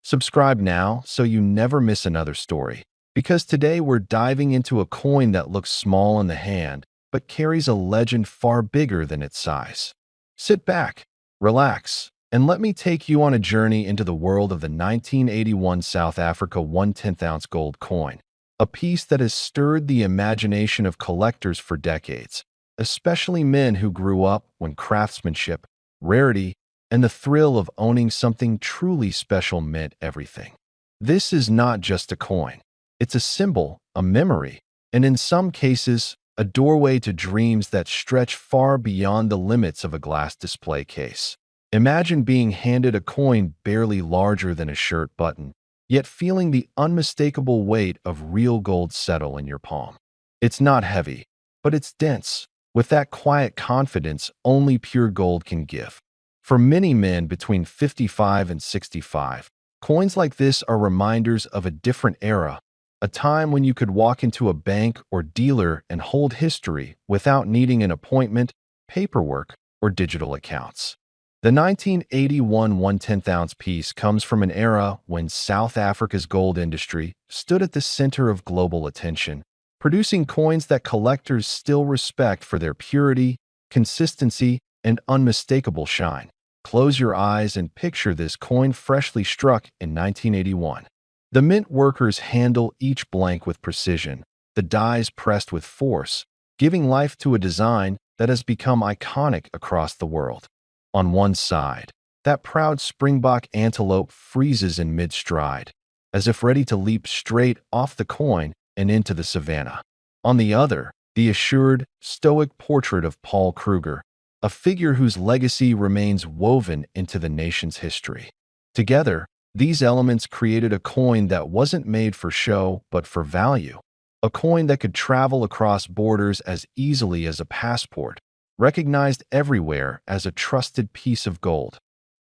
Subscribe now so you never miss another story. Because today we're diving into a coin that looks small in the hand, but carries a legend far bigger than its size. Sit back, relax, and let me take you on a journey into the world of the 1981 South Africa 1/10 ounce gold coin, a piece that has stirred the imagination of collectors for decades, especially men who grew up when craftsmanship, rarity, and the thrill of owning something truly special meant everything. This is not just a coin. It's a symbol, a memory, and in some cases, a doorway to dreams that stretch far beyond the limits of a glass display case. Imagine being handed a coin barely larger than a shirt button, yet feeling the unmistakable weight of real gold settle in your palm. It's not heavy, but it's dense, with that quiet confidence only pure gold can give. For many men between 55 and 65, coins like this are reminders of a different era, a time when you could walk into a bank or dealer and hold history without needing an appointment, paperwork, or digital accounts. The 1981 1/10 ounce piece comes from an era when South Africa's gold industry stood at the center of global attention, producing coins that collectors still respect for their purity, consistency, and unmistakable shine. Close your eyes and picture this coin freshly struck in 1981. The mint workers handle each blank with precision, the dies pressed with force, giving life to a design that has become iconic across the world. On one side, that proud springbok antelope freezes in mid-stride, as if ready to leap straight off the coin and into the savannah. On the other, the assured, stoic portrait of Paul Kruger, a figure whose legacy remains woven into the nation's history. Together, these elements created a coin that wasn't made for show but for value, a coin that could travel across borders as easily as a passport, recognized everywhere as a trusted piece of gold.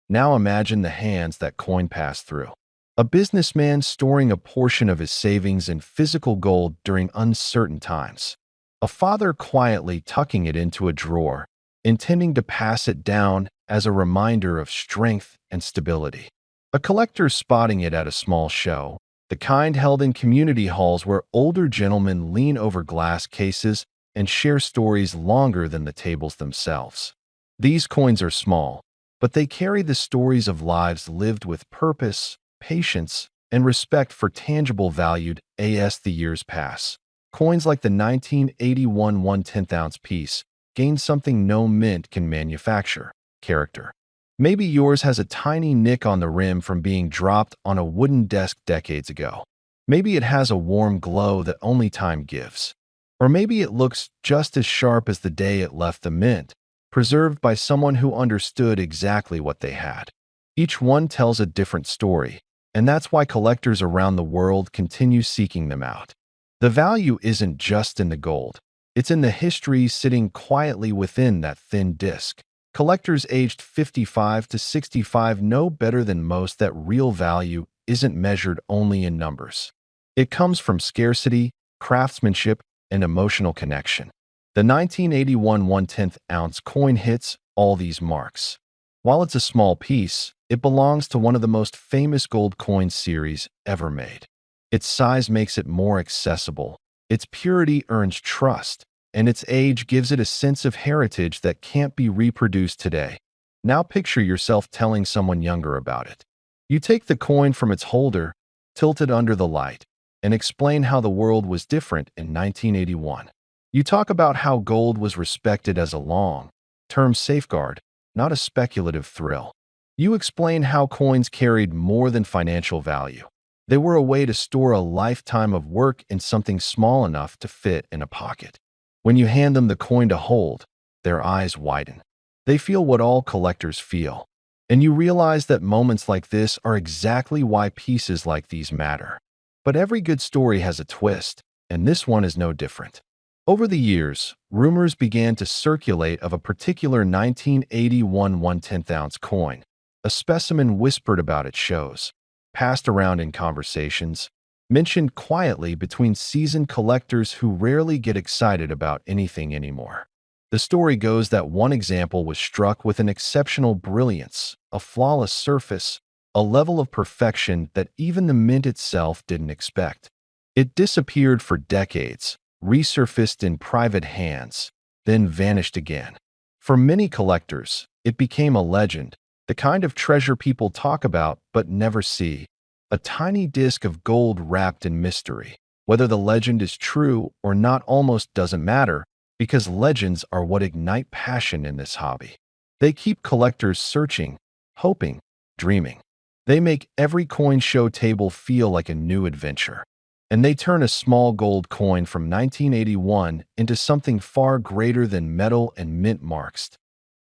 Now imagine the hands that coin passed through. A businessman storing a portion of his savings in physical gold during uncertain times. A father quietly tucking it into a drawer, intending to pass it down as a reminder of strength and stability. A collector spotting it at a small show, the kind held in community halls where older gentlemen lean over glass cases and share stories longer than the tables themselves. These coins are small, but they carry the stories of lives lived with purpose, patience, and respect for tangible valued as the years pass. Coins like the 1981 1/10 ounce piece gain something no mint can manufacture: character. Maybe yours has a tiny nick on the rim from being dropped on a wooden desk decades ago. Maybe it has a warm glow that only time gives. Or maybe it looks just as sharp as the day it left the mint, preserved by someone who understood exactly what they had. Each one tells a different story, and that's why collectors around the world continue seeking them out. The value isn't just in the gold. It's in the history sitting quietly within that thin disc. Collectors aged 55 to 65 know better than most that real value isn't measured only in numbers. It comes from scarcity, craftsmanship, and emotional connection. The 1981 1/10 ounce coin hits all these marks. While it's a small piece, it belongs to one of the most famous gold coin series ever made. Its size makes it more accessible, its purity earns trust, and its age gives it a sense of heritage that can't be reproduced today. Now picture yourself telling someone younger about it. You take the coin from its holder, tilt it under the light, and explain how the world was different in 1981. You talk about how gold was respected as a long-term safeguard, not a speculative thrill. You explain how coins carried more than financial value. They were a way to store a lifetime of work in something small enough to fit in a pocket. When you hand them the coin to hold, their eyes widen. They feel what all collectors feel. And you realize that moments like this are exactly why pieces like these matter. But every good story has a twist, and this one is no different. Over the years, rumors began to circulate of a particular 1981 1/10 ounce coin, a specimen whispered about at shows, passed around in conversations, mentioned quietly between seasoned collectors who rarely get excited about anything anymore. The story goes that one example was struck with an exceptional brilliance, a flawless surface, a level of perfection that even the mint itself didn't expect. It disappeared for decades, resurfaced in private hands, then vanished again. For many collectors, it became a legend, the kind of treasure people talk about but never see. A tiny disc of gold wrapped in mystery. Whether the legend is true or not almost doesn't matter, because legends are what ignite passion in this hobby. They keep collectors searching, hoping, dreaming. They make every coin show table feel like a new adventure. And they turn a small gold coin from 1981 into something far greater than metal and mint marks.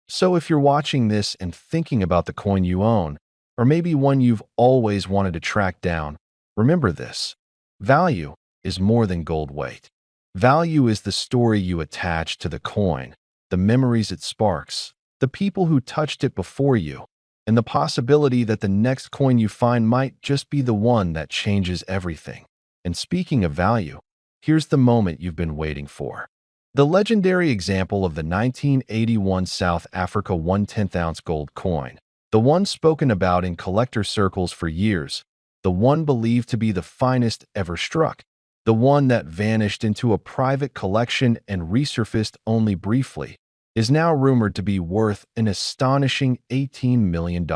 So if you're watching this and thinking about the coin you own, or maybe one you've always wanted to track down, remember this. Value is more than gold weight. Value is the story you attach to the coin, the memories it sparks, the people who touched it before you, and the possibility that the next coin you find might just be the one that changes everything. And speaking of value, here's the moment you've been waiting for. The legendary example of the 1981 South Africa 1/10-ounce gold coin, the one spoken about in collector circles for years, the one believed to be the finest ever struck, the one that vanished into a private collection and resurfaced only briefly, is now rumored to be worth an astonishing $18 million.